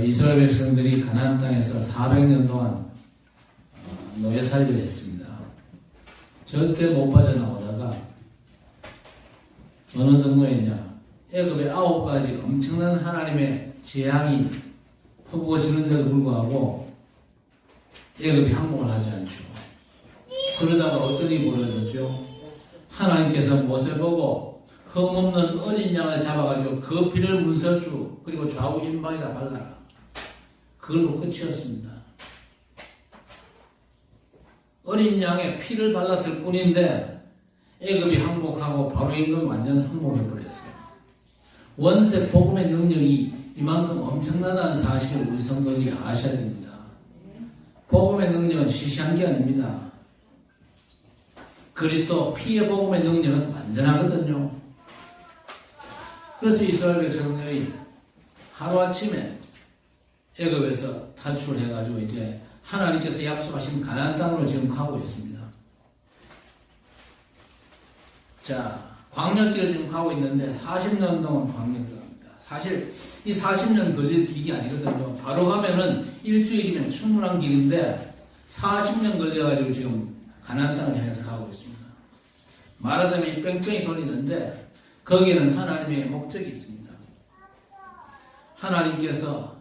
이스라엘 백성들이 가나안 땅에서 400년 동안 노예 살기를 했습니다. 절대 못 빠져나오다가 어느 정도였냐, 애굽의 9가지 엄청난 하나님의 재앙이 퍼부어지는데도 불구하고 애굽이 항복을 하지 않죠. 그러다가 어떤 일이 벌어졌죠? 하나님께서 못을 보고 흠없는 어린 양을 잡아가지고 그 피를 문설주 그리고 좌우 임방에다 발라라. 그걸로 끝이었습니다. 어린 양의 피를 발랐을 뿐인데 애굽이 항복하고 바로 임금이 완전 항복해버렸어요. 원색 복음의 능력이 이만큼 엄청나다는 사실을 우리 성도들이 아셔야 됩니다. 복음의 능력은 시시한 게 아닙니다. 그리스도 피의 복음의 능력은 완전하거든요. 그래서 이스라엘 백성들이 하루아침에 애굽에서 탈출해가지고 이제 하나님께서 약속하신 가나안 땅으로 지금 가고 있습니다. 자, 광야길을 지금 가고 있는데 40년 동안 광야길을 갑니다. 사실 이 40년 걸릴 길이 아니거든요. 바로 가면은 일주일이면 충분한 길인데 40년 걸려가지고 지금 가나안 땅을 향해서 가고 있습니다. 말하자면 이 뺑뺑이 돌리는데 거기에는 하나님의 목적이 있습니다. 하나님께서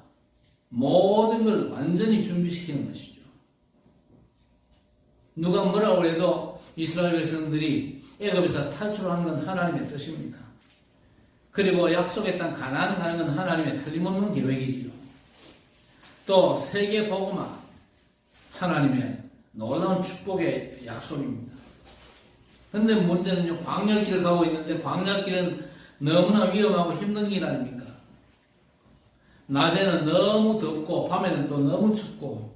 모든 걸 완전히 준비시키는 것이죠. 누가 뭐라고 해도 이스라엘 백성들이 애굽에서 탈출하는 건 하나님의 뜻입니다. 그리고 약속의 땅 가나안 가는 건 하나님의 틀림없는 계획이지요. 또 세계 복음화 하나님의 놀라운 축복의 약속입니다. 근데 문제는요, 광야길을 가고 있는데 광야길은 너무나 위험하고 힘든 길 아닙니까? 낮에는 너무 덥고 밤에는 또 너무 춥고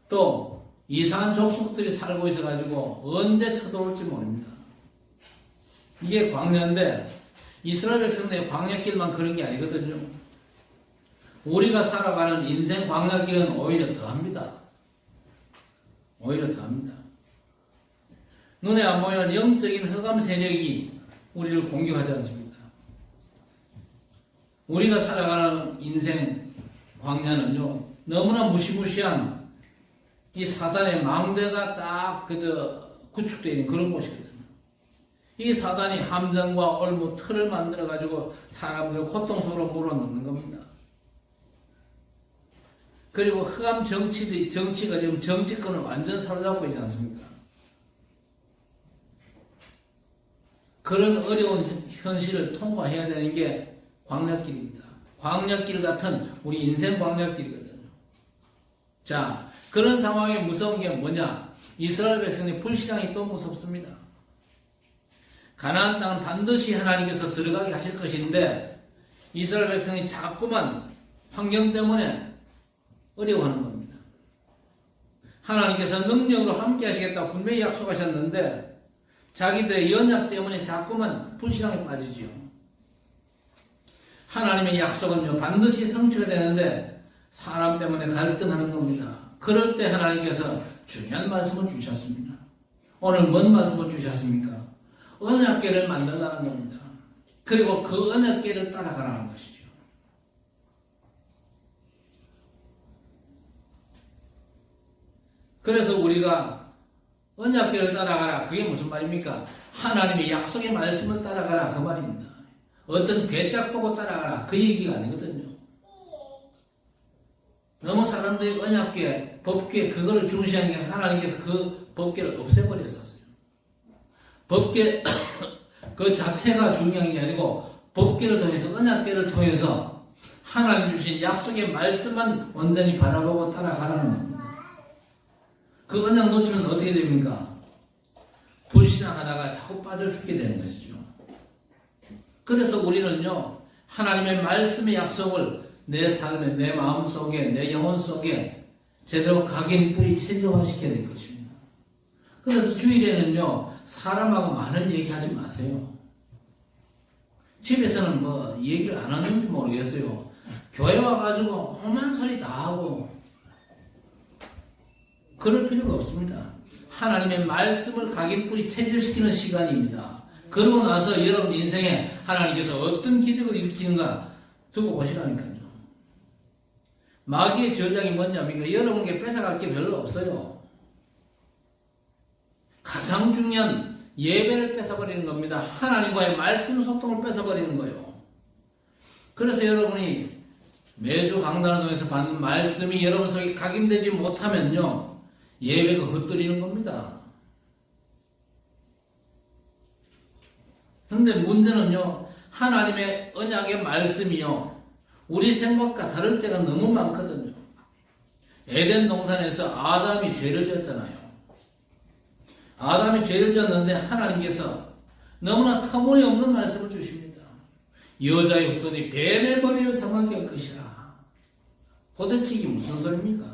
또 이상한 족속들이 살고 있어가지고 언제 쳐들어올지 모릅니다. 이게 광야인데 이스라엘 백성들의 광야길만 그런 게 아니거든요. 우리가 살아가는 인생 광야길은 오히려 더합니다. 오히려 더합니다. 눈에 안 보이는 영적인 흑암 세력이 우리를 공격하지 않습니까? 우리가 살아가는 인생 광야는요, 너무나 무시무시한 이 사단의 망대가 딱 그저 구축되어 있는 그런 곳이거든요. 이 사단이 함정과 올무 틀을 만들어가지고 사람들을 고통 속으로 몰아넣는 겁니다. 그리고 흑암 정치가 지금 정치권을 완전 사로잡고 있지 않습니까? 그런 어려운 현실을 통과해야 되는 게 광야길입니다. 광야길 같은 우리 인생 광야길이거든요. 자, 그런 상황에 무서운 게 뭐냐? 이스라엘 백성의 불신앙이 또 무섭습니다. 가나안 땅은 반드시 하나님께서 들어가게 하실 것인데 이스라엘 백성이 자꾸만 환경 때문에 어려워하는 겁니다. 하나님께서 능력으로 함께 하시겠다고 분명히 약속하셨는데 자기들의 연약 때문에 자꾸만 불신앙에 빠지지요. 하나님의 약속은요, 반드시 성취가 되는데 사람 때문에 갈등하는 겁니다. 그럴 때 하나님께서 중요한 말씀을 주셨습니다. 오늘 뭔 말씀을 주셨습니까? 언약궤를 만들라는 겁니다. 그리고 그 언약궤를 따라가라는 것이죠. 그래서 우리가 언약궤를 따라가라. 그게 무슨 말입니까? 하나님의 약속의 말씀을 따라가라. 그 말입니다. 어떤 괴짝 보고 따라가라. 그 얘기가 아니거든요. 너무 사람들이 언약궤, 법궤 그거를 중시한 게 하나님께서 그 법궤를 없애버렸었어요. 법궤 그 자체가 중요한 게 아니고 법궤를 통해서 언약궤를 통해서 하나님 주신 약속의 말씀만 온전히 바라보고 따라가라는 겁니다. 그 언약 놓치면 어떻게 됩니까? 불신앙하다가 자꾸 빠져 죽게 되는 것이죠. 그래서 우리는요, 하나님의 말씀의 약속을 내 삶에, 내 마음 속에, 내 영혼 속에 제대로 각인 뿌리 체조화시켜야 될 것입니다. 그래서 주일에는요, 사람하고 많은 얘기하지 마세요. 집에서는 뭐 얘기를 안 하는지 모르겠어요. 교회 와가지고 험한 소리 다 하고 그럴 필요가 없습니다. 하나님의 말씀을 각인 뿌리 체질시키는 시간입니다. 그러고 나서 여러분 인생에 하나님께서 어떤 기적을 일으키는가 두고 보시라니까요. 마귀의 전략이 뭐냐면 여러분에게 뺏어갈 게 별로 없어요. 가장 중요한 예배를 뺏어버리는 겁니다. 하나님과의 말씀 소통을 뺏어버리는 거예요. 그래서 여러분이 매주 강단을 통해서 받는 말씀이 여러분 속에 각인되지 못하면요, 예배가 헛들리는 겁니다. 근데 문제는요, 하나님의 언약의 말씀이요, 우리 생각과 다를 때가 너무 많거든요. 에덴 동산에서 아담이 죄를 지었잖아요. 아담이 죄를 지었는데 하나님께서 너무나 터무니없는 말씀을 주십니다. 여자의 후손이 뱀의 머리를 상하게 할 것이라. 도대체 이게 무슨 소리입니까?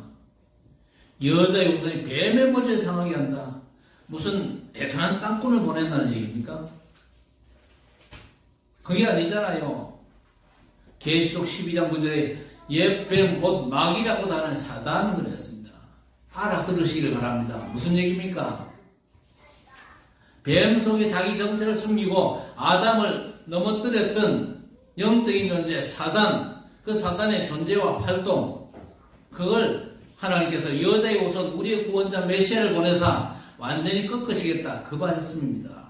여자의 후손이 뱀의 머리를 상하게 한다. 무슨 대단한 땅꾼을 보낸다는 얘기입니까? 그게 아니잖아요. 계시록 12장 9절에 옛뱀 곧 마귀라고 하는 사단을 그랬습니다. 알아들으시길 바랍니다. 무슨 얘기입니까? 뱀 속에 자기 정체를 숨기고 아담을 넘어뜨렸던 영적인 존재 사단, 그 사단의 존재와 활동, 그걸 하나님께서 여자의 후손 우리의 구원자 메시아를 보내사 완전히 꺾으시겠다, 그 말씀입니다.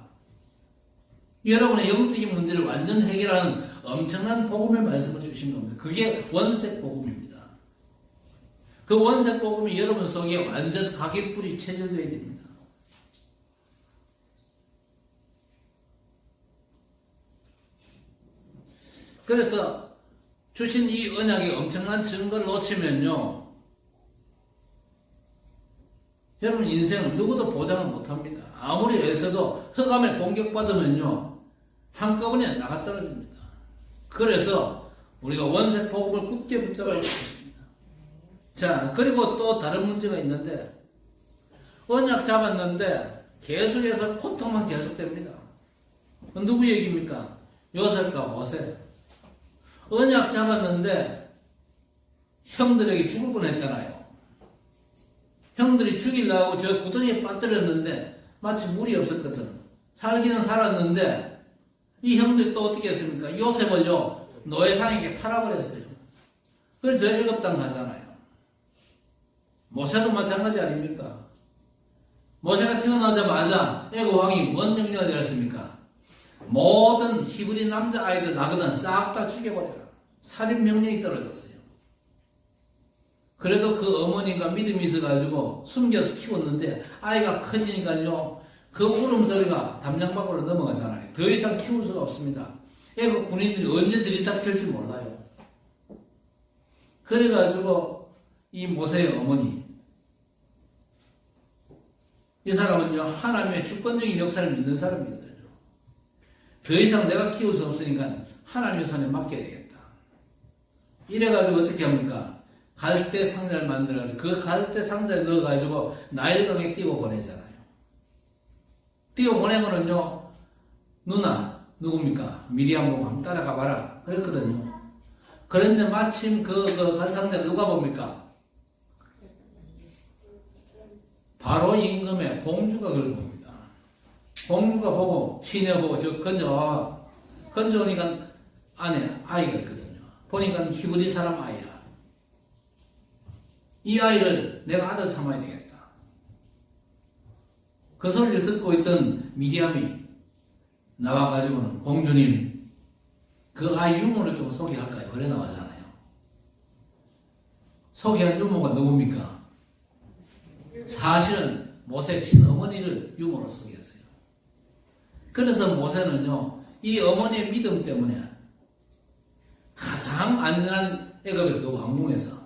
여러분의 영적인 문제를 완전 해결하는 엄청난 복음의 말씀을 주신 겁니다. 그게 원색 복음입니다. 그 원색 복음이 여러분 속에 완전 가깃불이 체질되어야 됩니다. 그래서 주신 이 언약의 엄청난 증거를 놓치면요, 여러분 인생은 누구도 보장을 못합니다. 아무리 애써도 흑암에 공격받으면요, 한꺼번에 나가 떨어집니다. 그래서 우리가 원색 복음을 굳게 붙잡아야 됩니다. 자, 그리고 또 다른 문제가 있는데, 언약 잡았는데 계속해서 고통만 계속됩니다. 누구 얘기입니까? 요셉과 모세. 언약 잡았는데 형들에게 죽을 뻔했잖아요. 형들이 죽이려고 저 구덩이에 빠뜨렸는데 마치 물이 없었거든. 살기는 살았는데 이 형들이 또 어떻게 했습니까? 요셉을요, 노예상에게 팔아버렸어요. 그래서 저 애굽 땅 가잖아요. 모세도 마찬가지 아닙니까? 모세가 태어나자마자 애굽 왕이 뭔 명령을 내렸습니까? 모든 히브리 남자아이들 나거든 싹 다 죽여버려라. 살인 명령이 떨어졌어요. 그래도 그 어머니가 믿음이 있어가지고 숨겨서 키웠는데 아이가 커지니까요, 그 울음소리가 담장 밖으로 넘어가잖아요. 더 이상 키울 수가 없습니다. 애국 군인들이 언제 들이닥칠지 몰라요. 그래가지고 이 모세의 어머니, 이 사람은요, 하나님의 주권적인 역사를 믿는 사람이거든요. 더 이상 내가 키울 수 없으니까 하나님의 손에 맡겨야 되겠다. 이래가지고 어떻게 합니까? 갈대 상자를 만들어 그 갈대 상자에 넣어가지고 나일강에 띄워 보내잖아요. 띄워 보내고는요, 누나 누굽니까? 미리암 보고 한번 따라가 봐라 그랬거든요. 그런데 마침 그 갈대 상자를 누가 봅니까? 바로 임금의 공주가 그걸 봅니다. 공주가 보고 시내 보고 저 건져와. 건져오니까 안에 아이가 있거든요. 보니까 히브리 사람 아이라. 이 아이를 내가 아들 삼아야 되겠다. 그 소리를 듣고 있던 미디암이 나와가지고는 공주님, 그 아이 유모를 좀 소개할까요? 그래 나와잖아요. 소개한 유모가 누굽니까? 사실은 모세 친어머니를 유모로 소개했어요. 그래서 모세는요, 이 어머니의 믿음 때문에 가장 안전한 애굽의 그 왕궁에서,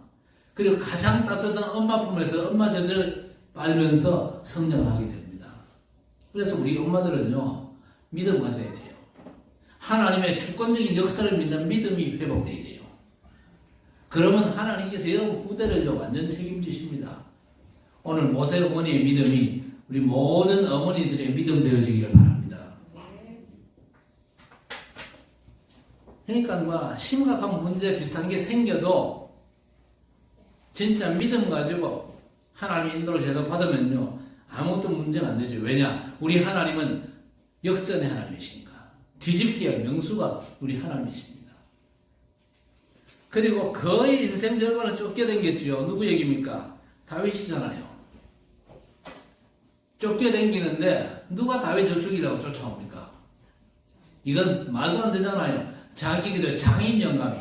그리고 가장 따뜻한 엄마 품에서 엄마 젖을 빨면서 성장을 하게 됩니다. 그래서 우리 엄마들은요, 믿음 가져야 돼요. 하나님의 주권적인 역사를 믿는 믿음이 회복돼야 돼요. 그러면 하나님께서 여러분 후대를요, 완전 책임지십니다. 오늘 모세 어머니의 믿음이 우리 모든 어머니들의 믿음 되어지기를 바랍니다. 그러니까 뭐 심각한 문제 비슷한 게 생겨도 진짜 믿음 가지고 하나님의 인도를 제대로 받으면요, 아무것도 문제가 안 되죠. 왜냐? 우리 하나님은 역전의 하나님이시니까. 뒤집기 할 명수가 우리 하나님이십니다. 그리고 거의 인생 절반을 쫓겨댕겼지요. 누구 얘기입니까? 다윗이잖아요. 쫓겨댕기는데 누가 다윗을 죽이려고 쫓아옵니까? 이건 말도 안 되잖아요. 자기들 장인 영감이.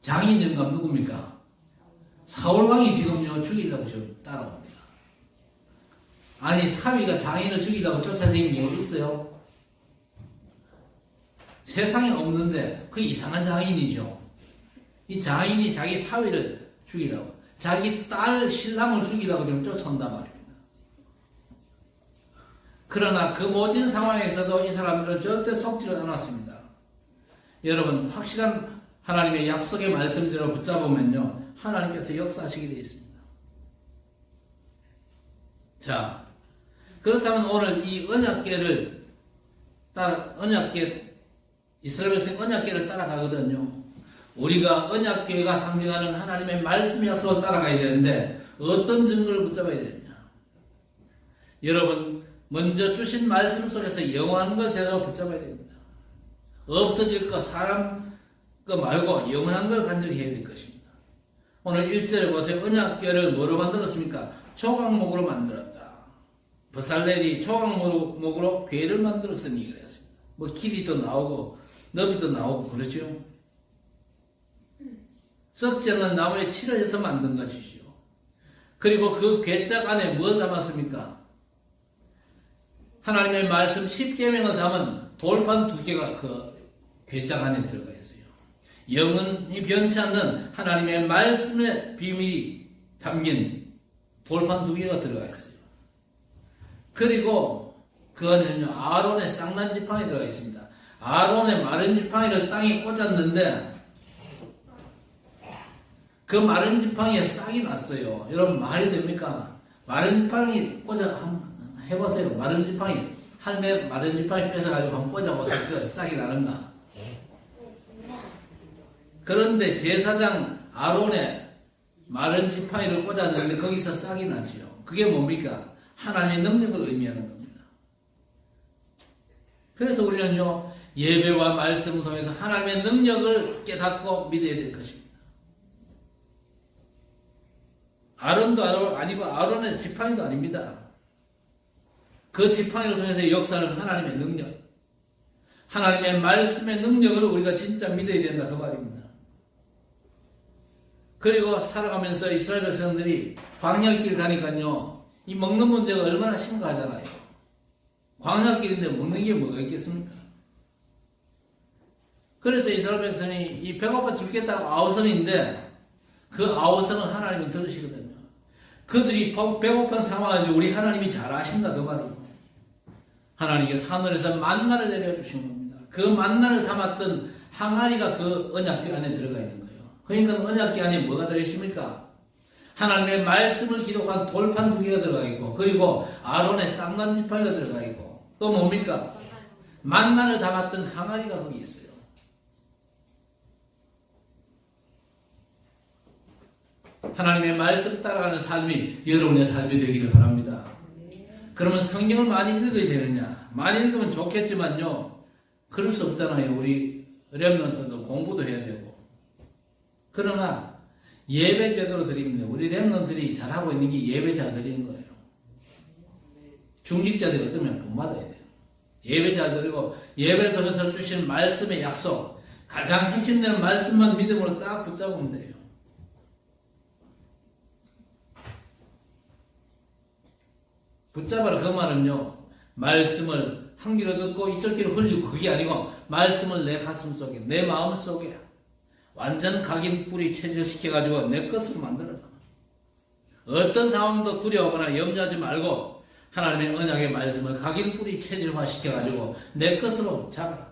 장인 영감 누굽니까? 사울왕이 지금요 죽이려고 지금 따라옵니다. 아니 사위가 장인을 죽이려고 쫓아다니는 게 어디 있어요? 세상에 없는데 그 이상한 장인이죠. 이 장인이 자기 사위를 죽이려고, 자기 딸 신랑을 죽이려고 지금 쫓아온단 말입니다. 그러나 그 모진 상황에서도 이 사람들은 절대 속지를 않았습니다. 여러분, 확실한 하나님의 약속의 말씀대로 붙잡으면요, 하나님께서 역사하시게 되어 있습니다. 자, 그렇다면 오늘 이 언약궤를 이스라엘 백성 언약궤를 따라가거든요. 우리가 언약궤가 상징하는 하나님의 말씀의 약속을 따라가야 되는데 어떤 증거를 붙잡아야 되느냐? 여러분, 먼저 주신 말씀 속에서 영원한 걸 제대로 붙잡아야 됩니다. 없어질 거, 사람 거 말고 영원한 걸 간절히 해야 될 것입니다. 오늘 1절에 보세요. 언약궤를 뭐로 만들었습니까? 조각목으로 만들었다. 버살렐이 조각목으로 궤를 만들었으니 그랬습니다. 뭐 길이도 나오고 너비도 나오고 그렇죠. 썩지 않는 나무에 칠을 해서 만든 것이죠. 그리고 그 궤짝 안에 뭐 담았습니까? 하나님의 말씀 10계명을 담은 돌판 2개가 그 궤짝 안에 들어가 있어요. 영원히 변치 않는 하나님의 말씀의 비밀이 담긴 돌판 2개가 들어가 있어요. 그리고 그 안에는요, 아론의 쌍난 지팡이 들어가 있습니다. 아론의 마른 지팡이를 땅에 꽂았는데 그 마른 지팡이에 싹이 났어요. 여러분, 말이 됩니까? 마른 지팡이 한번 해보세요. 마른 지팡이, 할매 마른 지팡이 뺏어가지고 한번 꽂아보세요. 그 싹이 나는가? 그런데 제사장 아론의 마른 지팡이를 꽂았는데 거기서 싹이 나지요. 그게 뭡니까? 하나님의 능력을 의미하는 겁니다. 그래서 우리는요, 예배와 말씀을 통해서 하나님의 능력을 깨닫고 믿어야 될 것입니다. 아론도 아니고 아론의 지팡이도 아닙니다. 그 지팡이를 통해서 역사하는 하나님의 능력, 하나님의 말씀의 능력을 우리가 진짜 믿어야 된다 그 말입니다. 그리고 살아가면서 이스라엘 백성들이 광야길 가니까요, 이 먹는 문제가 얼마나 심각하잖아요. 광야길인데 먹는 게 뭐가 있겠습니까? 그래서 이스라엘 백성이 이 배고파 죽겠다고 아우성인데 그 아우성은 하나님은 들으시거든요. 그들이 배고픈 상황을 우리 하나님이 잘 아신다 그 말이에요. 하나님께서 하늘에서 만나를 내려주신 겁니다. 그 만나를 담았던 항아리가 그 언약궤 안에 들어가 있는 거예요. 그러니까 언약궤 안에 뭐가 들어있습니까? 하나님의 말씀을 기록한 돌판 2개가 들어가 있고, 그리고 아론의 쌍난 지팡이가 들어가 있고, 또 뭡니까? 만나를 담았던 항아리가 거기 있어요. 하나님의 말씀 따라가는 삶이 여러분의 삶이 되기를 바랍니다. 그러면 성경을 많이 읽어야 되느냐? 많이 읽으면 좋겠지만요, 그럴 수 없잖아요. 우리 렘넌트도 공부도 해야 되고. 그러나 예배 제대로 드립니다. 우리 렘넌트들이 잘하고 있는 게 예배 잘 드리는 거예요. 중직자들이 어쩌면 본받아야 돼요. 예배 잘 드리고, 예배를 통해서 주신 말씀의 약속, 가장 핵심되는 말씀만 믿음으로 딱 붙잡으면 돼요. 붙잡아라 그 말은요, 말씀을 한 귀로 듣고 이쪽 귀로 흘리고 그게 아니고 말씀을 내 가슴 속에, 내 마음 속에 완전 각인 뿌리 체질시켜가지고 내 것으로 만들어라. 어떤 상황도 두려워하거나 염려하지 말고 하나님의 언약의 말씀을 각인 뿌리 체질화 시켜가지고 내 것으로 잡아라.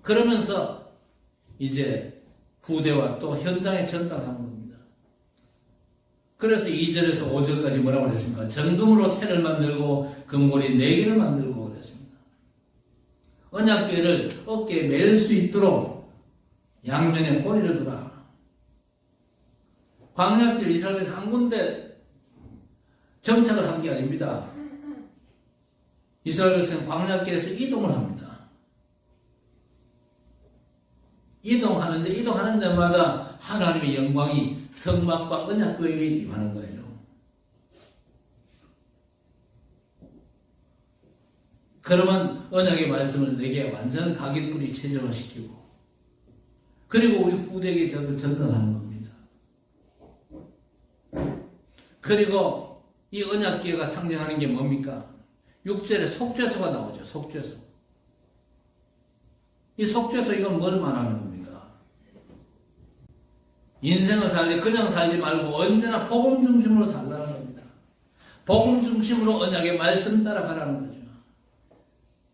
그러면서 이제 후대와 또 현장에 전달하는 겁니다. 그래서 2절에서 5절까지 뭐라고 그랬습니까? 정금으로 태를 만들고 금고리 4개를 만들고 그랬습니다. 언약궤를 어깨에 맬 수 있도록 양면에 고리를 두라. 광야길 이스라엘에서 한 군데 정착을 한 게 아닙니다. 이스라엘 백성은 광야길에서 이동을 합니다. 이동하는 데마다 하나님의 영광이 성막과 언약궤에 임하는 거예요. 그러면 언약의 말씀을 내게 완전 각인뿌리 체질화시키고, 그리고 우리 후대에게 전달하는 겁니다. 그리고 이 언약궤가 상징하는 게 뭡니까? 6절에 속죄소가 나오죠. 속죄소. 이 속죄소, 이건 뭘 말하는 겁니까? 인생을 살때 그냥 살지 말고 언제나 복음 중심으로 살라는 겁니다. 복음 중심으로 언약의 말씀 따라가라는 거죠.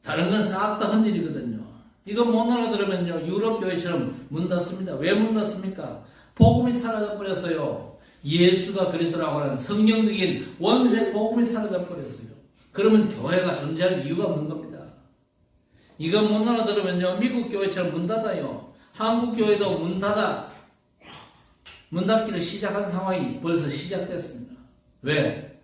다른 건 싹 다 헛일이거든요. 이거 못 알아들으면요, 유럽 교회처럼 문 닫습니다. 왜 문 닫습니까? 복음이 사라져 버렸어요. 예수가 그리스도라고 하는 성경적인 원색 복음이 사라져 버렸어요. 그러면 교회가 존재할 이유가 없는 겁니다. 이거 못 알아들으면요, 미국 교회처럼 문 닫아요. 한국 교회도 문 닫기를 시작한 상황이 벌써 시작됐습니다. 왜?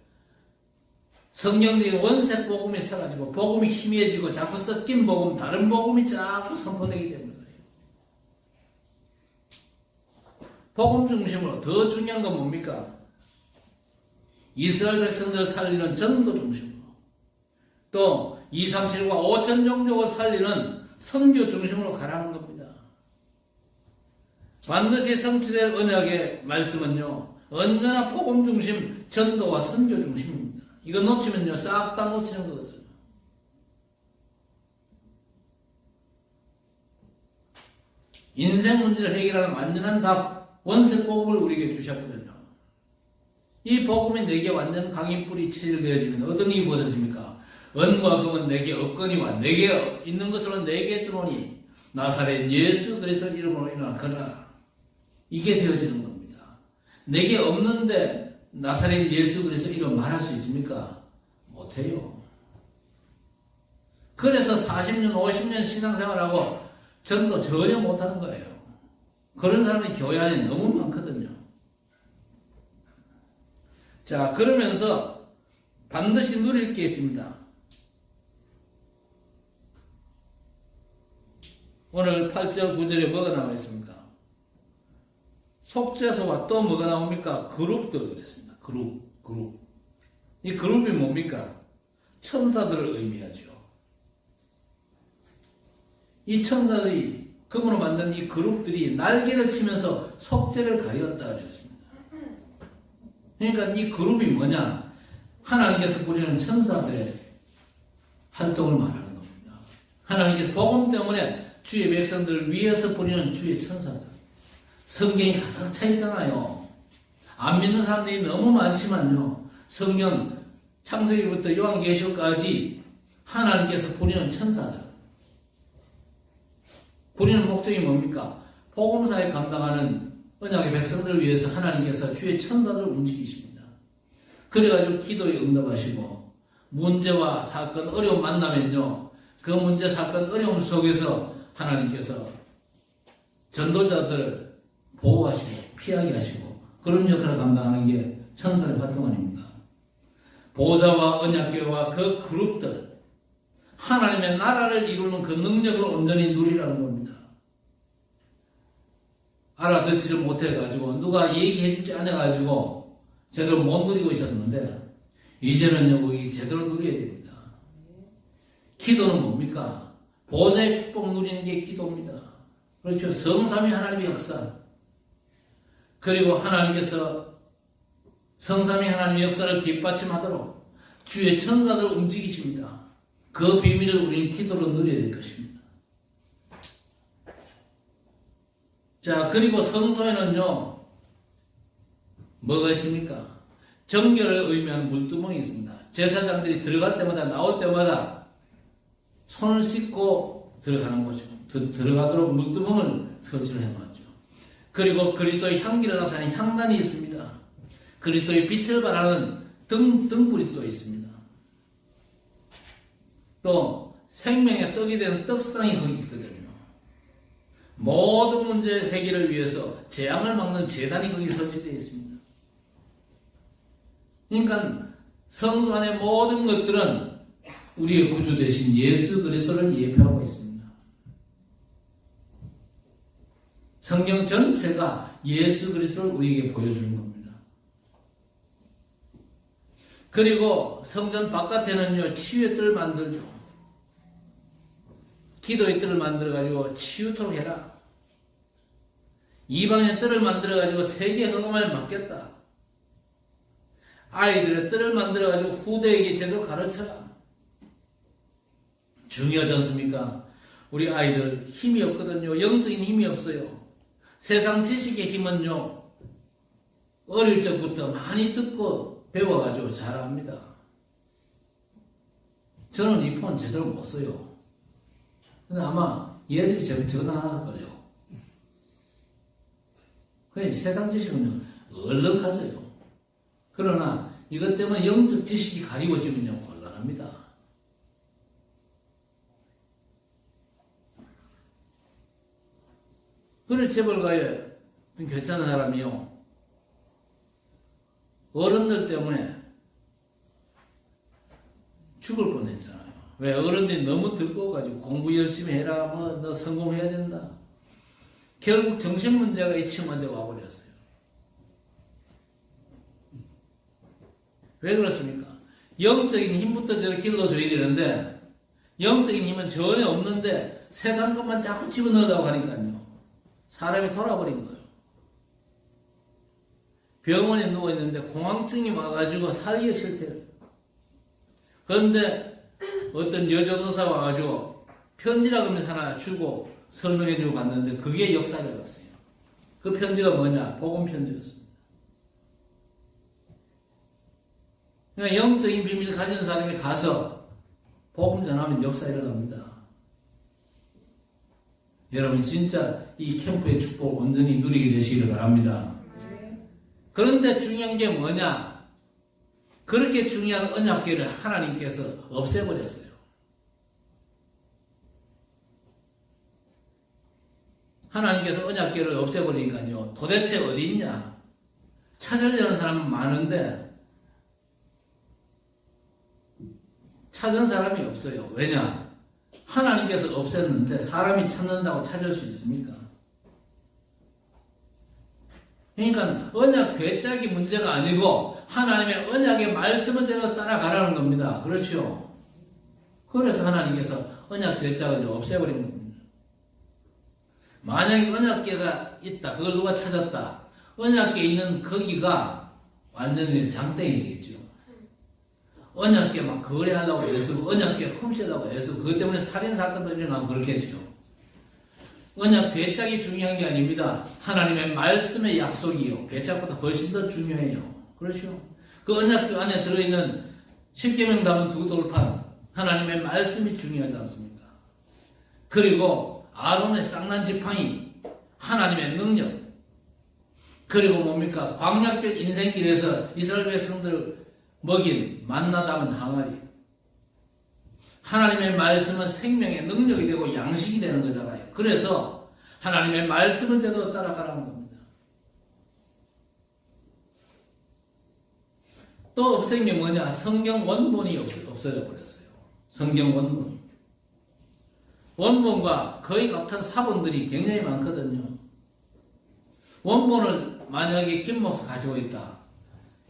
성경적인 원색 복음이 사라지고 복음이 희미해지고 자꾸 섞인 복음, 다른 복음이 자꾸 선포되기 때문에. 복음 중심으로 더 중요한 건 뭡니까? 이스라엘 백성들 살리는 전도 중심으로, 또 237과 5천 종족을 살리는 선교 중심으로 가라는 겁니다. 반드시 성취될 언약의 말씀은요, 언제나 복음 중심, 전도와 선교 중심입니다. 이거 놓치면요, 싹 다 놓치는 거거든요. 인생 문제를 해결하는 완전한 답, 원색 복음을 우리에게 주셨거든요. 이 복음이 내게 완전 강인뿌리 체질되어지면 어떤 일이 벌어집니까? 은과 금은 내게 없거니와 내게 있는 것으로 내게 주노니 나사렛 예수 그리스도 이름으로 인하거라. 이게 되어지는 겁니다. 내게 없는데 나사렛 예수 그리스도 이름 말할 수 있습니까? 못해요. 그래서 40년, 50년 신앙생활하고 전도 전혀 못하는 거예요. 그런 사람이 교회 안에 너무 많거든요. 자, 그러면서 반드시 누릴 게 있습니다. 오늘 8절 9절에 뭐가 나와 있습니까? 속죄소와 또 뭐가 나옵니까? 그룹들 그랬습니다. 그룹. 이 그룹이 뭡니까? 천사들을 의미하죠. 이 천사들이 금으로 만든 이 그룹들이 날개를 치면서 속죄를 가리었다 그랬습니다. 그러니까 이 그룹이 뭐냐? 하나님께서 부리는 천사들의 활동을 말하는 겁니다. 하나님께서 복음 때문에 주의 백성들을 위해서 부리는 주의 천사들. 성경이 가득 차 있잖아요. 안 믿는 사람들이 너무 많지만요, 성경 창세기부터 요한계시록까지 하나님께서 부리는 천사들. 부리는 목적이 뭡니까? 복음사에 감당하는 언약의 백성들을 위해서 하나님께서 주의 천사들을 움직이십니다. 그래가지고 기도에 응답하시고, 문제와 사건, 어려움 만나면요, 그 문제, 사건, 어려움 속에서 하나님께서 전도자들을 보호하시고 피하게 하시고 그런 역할을 감당하는 게 천사의 활동 아닙니까? 보호자와 언약궤와 그 그룹들, 하나님의 나라를 이루는 그 능력을 온전히 누리라는 겁니다. 알아듣지를 못해가지고 누가 얘기해주지 않아가지고 제대로 못 누리고 있었는데, 이제는요, 우리 제대로 누려야 됩니다. 기도는 뭡니까? 보호자의 축복 누리는 게 기도입니다. 그렇죠. 성삼위 하나님의 역사, 그리고 하나님께서 성삼위 하나님의 역사를 뒷받침하도록 주의 천사들을 움직이십니다. 그 비밀을 우리는 기도로 누려야 될 것입니다. 자, 그리고 성소에는요, 뭐가 있습니까? 정결을 의미하는 물두멍이 있습니다. 제사장들이 들어갈 때마다, 나올 때마다 손을 씻고 들어가는 곳이고, 들어가도록 물두멍을 설치를 해놨죠. 그리고 그리스도의 향기를 나타내는 향단이 있습니다. 그리스도의 빛을 발하는 등불이 또 있습니다. 또 생명의 떡이 되는 떡상이 거기 있거든요. 모든 문제 해결을 위해서 재앙을 막는 제단이 거기 설치되어 있습니다. 그러니까 성소 안의 모든 것들은 우리의 구주 되신 예수 그리스도를 예표하고 있습니다. 성경 전체가 예수 그리스도를 우리에게 보여주는 겁니다. 그리고 성전 바깥에는요, 치유의 뜰을 만들죠. 기도의 뜰을 만들어가지고 치유토록 해라. 이방의 뜰을 만들어가지고 세계 흑암을 막겠다. 아이들의 뜰을 만들어가지고 후대에게 제대로 가르쳐라. 중요하지 않습니까? 우리 아이들 힘이 없거든요. 영적인 힘이 없어요. 세상 지식의 힘은요, 어릴 적부터 많이 듣고 배워가지고 잘합니다. 저는 이 폰 제대로 못 써요. 근데 아마 얘들이 전화할걸요. 그냥 세상 지식은요, 얼른 가져요. 그러나 이것 때문에 영적 지식이 가리워지면요, 곤란합니다. 그래, 재벌가에 괜찮은 사람이요, 어른들 때문에 죽을 뻔했잖아요. 왜? 어른들이 너무 듣고가지고 공부 열심히 해라, 뭐, 너 성공해야 된다. 결국 정신문제가 이 친구한테 와버렸어요. 왜 그렇습니까? 영적인 힘부터 저를 길러줘야 되는데, 영적인 힘은 전혀 없는데, 세상 것만 자꾸 집어넣으려고 하니까요. 사람이 돌아버린 거예요. 병원에 누워있는데 공황증이 와가지고 살기 싫대요. 그런데 어떤 여전의사 와가지고 편지라고 하면서 하나 주고 설명해주고 갔는데 그게 역사를 갔어요. 그 편지가 뭐냐? 복음 편지였습니다. 그러니까 영적인 비밀을 가진 사람이 가서 복음 전하면 역사 일어납니다. 여러분 진짜 이 캠프의 축복을 온전히 누리게 되시기를 바랍니다. 그런데 중요한 게 뭐냐? 그렇게 중요한 언약궤를 하나님께서 없애버렸어요. 하나님께서 언약궤를 없애버리니까요, 도대체 어디 있냐? 찾으려는 사람은 많은데 찾은 사람이 없어요. 왜냐? 하나님께서 없앴는데 사람이 찾는다고 찾을 수 있습니까? 그러니까 언약 궤짝이 문제가 아니고 하나님의 언약의 말씀을 제가 따라가라는 겁니다. 그렇죠? 그래서 하나님께서 언약 궤짝을 없애버린 겁니다. 만약에 언약궤가 있다, 그걸 누가 찾았다, 언약궤 있는 거기가 완전히 장땡이겠죠. 언약궤 막 거래하려고 애쓰고 언약궤 훔치려고 애쓰고 그것 때문에 살인사건도 일어나고 그렇겠죠. 언약 궤짝이 중요한 게 아닙니다. 하나님의 말씀의 약속이요, 궤짝보다 훨씬 더 중요해요. 그렇죠? 그 언약 안에 들어있는 십계명 담은 두 돌판, 하나님의 말씀이 중요하지 않습니까? 그리고 아론의 쌍난 지팡이, 하나님의 능력, 그리고 뭡니까? 광약적 인생길에서 이스라엘 백성들을 먹인 만나 담은 항아리. 하나님의 말씀은 생명의 능력이 되고 양식이 되는 거잖아요. 그래서 하나님의 말씀을 제대로 따라가라는 겁니다. 또 없앤 게 뭐냐? 성경 원본이 없어져 버렸어요. 성경 원본. 원본과 거의 같은 사본들이 굉장히 많거든요. 원본을 만약에 김 목사 가지고 있다.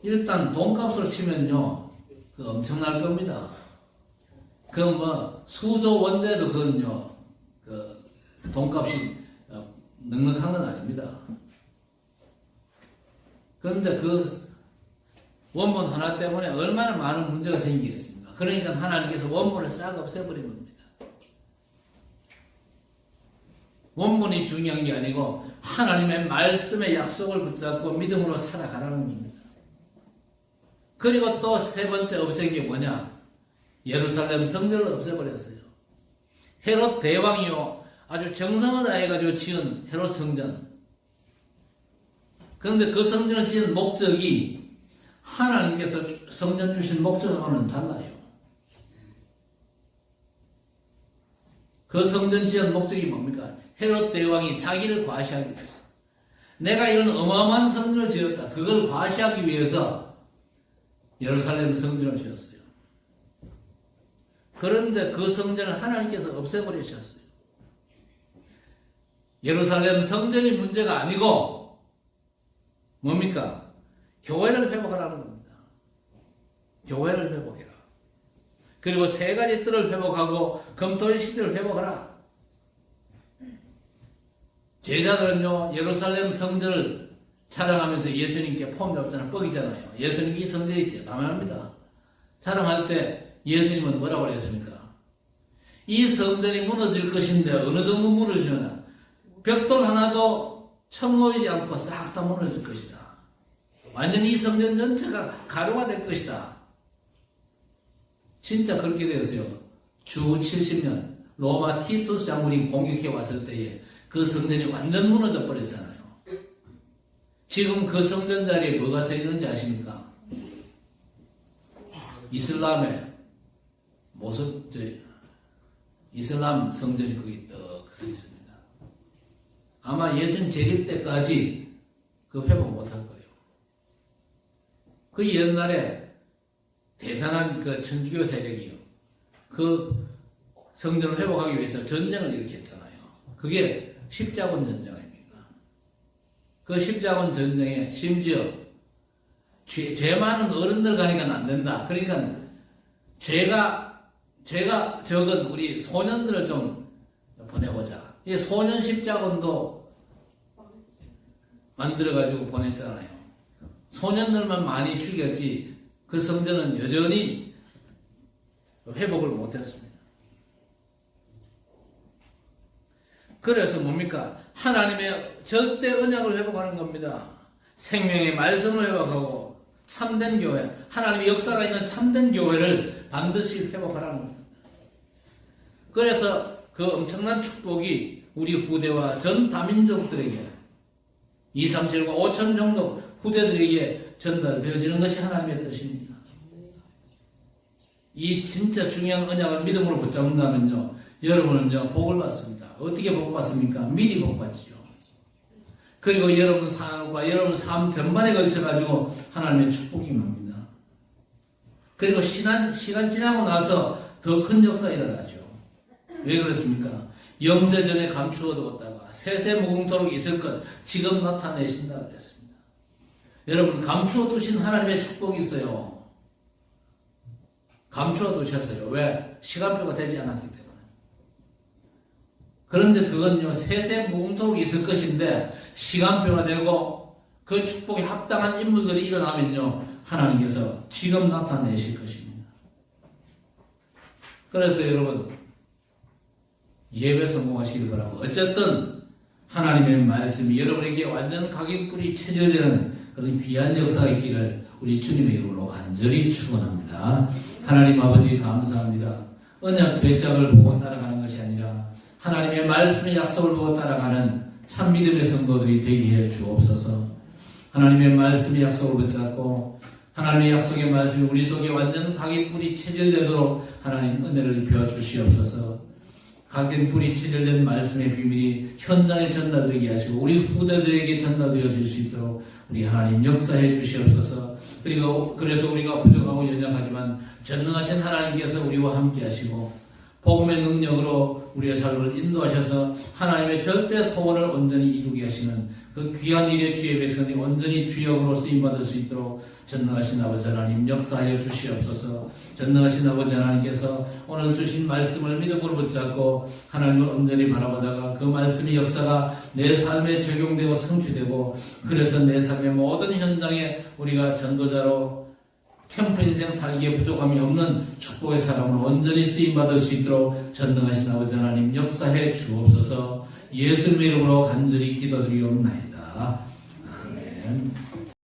일단 돈값으로 치면요, 그 엄청날 겁니다. 그 뭐 수조 원대도 그건요, 그 돈값이 넉넉한 건 아닙니다. 그런데 그 원본 하나 때문에 얼마나 많은 문제가 생기겠습니까? 그러니까 하나님께서 원본을 싹 없애버린 겁니다. 원본이 중요한 게 아니고 하나님의 말씀의 약속을 붙잡고 믿음으로 살아가라는 겁니다. 그리고 또 세 번째 없앤 게 뭐냐? 예루살렘 성전을 없애버렸어요. 헤롯 대왕이요, 아주 정성을 다해가지고 지은 헤롯 성전. 그런데 그 성전을 지은 목적이 하나님께서 성전 주신 목적하고는 달라요. 그 성전 지은 목적이 뭡니까? 헤롯 대왕이 자기를 과시하기 위해서, 내가 이런 어마어마한 성전을 지었다, 그걸 과시하기 위해서 예루살렘 성전을 지었어요. 그런데 그 성전을 하나님께서 없애버리셨어요. 예루살렘 성전이 문제가 아니고 뭡니까? 교회를 회복하라는 겁니다. 교회를 회복해라. 그리고 세 가지 뜰을 회복하고 금토일 시대를 회복하라. 제자들은요, 예루살렘 성전을 자랑하면서 예수님께 폼 잡잖아요. 뻑이잖아요. 예수님 이 성전이 대단합니다. 자랑할 때 예수님은 뭐라고 그랬습니까? 이 성전이 무너질 것인데 어느 정도 무너지냐? 벽돌 하나도 쳐놓이지 않고 싹 다 무너질 것이다. 완전히 이 성전 전체가 가루가 될 것이다. 진짜 그렇게 되었어요. 주 70년 로마 티투스 장군이 공격해 왔을 때에 그 성전이 완전 무너져 버렸잖아요. 지금 그 성전 자리에 뭐가 서 있는지 아십니까? 이슬람의 모습, 이슬람 성전이 거기 떡 서 있습니다. 아마 예수님 재림 때까지 그 회복 못할 거예요. 그 옛날에 대단한 그 천주교 세력이요. 그 성전을 회복하기 위해서 전쟁을 일으켰잖아요. 그게 십자군 전쟁 아닙니까? 그 십자군 전쟁에 심지어 죄 많은 어른들 가니까 안 된다. 그러니까 죄가 적은 우리 소년들을 좀 보내보자. 이 소년 십자군도 만들어가지고 보냈잖아요. 소년들만 많이 죽였지 그 성전은 여전히 회복을 못했습니다. 그래서 뭡니까? 하나님의 절대 언약을 회복하는 겁니다. 생명의 말씀을 회복하고 참된 교회, 하나님의 역사가 있는 참된 교회를 반드시 회복하라는 겁니다. 그래서 그 엄청난 축복이 우리 후대와 전 다민족들에게 2, 3, 7과 5천 정도 후대들에게 전달되어지는 것이 하나님의 뜻입니다. 이 진짜 중요한 언약을 믿음으로 붙잡는다면요, 여러분은요 복을 받습니다. 어떻게 복 받습니까? 미리 복 받지요. 그리고 여러분 삶과 여러분 삶 전반에 걸쳐가지고 하나님의 축복이 임합니다. 그리고 시간 지나고 나서 더 큰 역사가 일어나죠. 왜 그렇습니까? 영세전에 감추어 두었다가 세세 무궁토록 있을 것 지금 나타내신다 그랬습니다. 여러분 감추어 두신 하나님의 축복이 있어요. 감추어 두셨어요. 왜? 시간표가 되지 않았기 때문에. 그런데 그건요 세세 무궁토록 있을 것인데 시간표가 되고 그 축복에 합당한 인물들이 일어나면요 하나님께서 지금 나타내실 것입니다. 그래서 여러분 예배 성공하시길 바라고, 어쨌든 하나님의 말씀이 여러분에게 완전 각인뿌리 체질되는 그런 귀한 역사가 있기를 우리 주님의 이름으로 간절히 축원합니다. 하나님 아버지 감사합니다. 언약 괴짝을 보고 따라가는 것이 아니라 하나님의 말씀의 약속을 보고 따라가는 참 믿음의 성도들이 되게 해 주옵소서. 하나님의 말씀의 약속을 붙잡고 하나님의 약속의 말씀이 우리 속에 완전 각인뿌리 체질되도록 하나님 은혜를 입혀 주시옵소서. 각인뿌리 체질된 말씀의 비밀이 현장에 전달되게 하시고 우리 후대들에게 전달되어질 수 있도록 우리 하나님 역사해 주시옵소서. 그리고 그래서 우리가 부족하고 연약하지만 전능하신 하나님께서 우리와 함께 하시고 복음의 능력으로 우리의 삶을 인도하셔서 하나님의 절대 소원을 온전히 이루게 하시는 그 귀한 일의 주의 백성이 온전히 주역으로 쓰임받을 수 있도록 전능하신 아버지 하나님 역사하여 주시옵소서. 전능하신 아버지 하나님께서 오늘 주신 말씀을 믿음으로 붙잡고 하나님을 온전히 바라보다가 그 말씀의 역사가 내 삶에 적용되고 성취되고 그래서 내 삶의 모든 현장에 우리가 전도자로 캠프 인생 살기에 부족함이 없는 축복의 사람으로 온전히 쓰임받을 수 있도록 전능하신 아버지 하나님 역사해 주옵소서. 예수님의 이름으로 간절히 기도드리옵나이다. 아멘.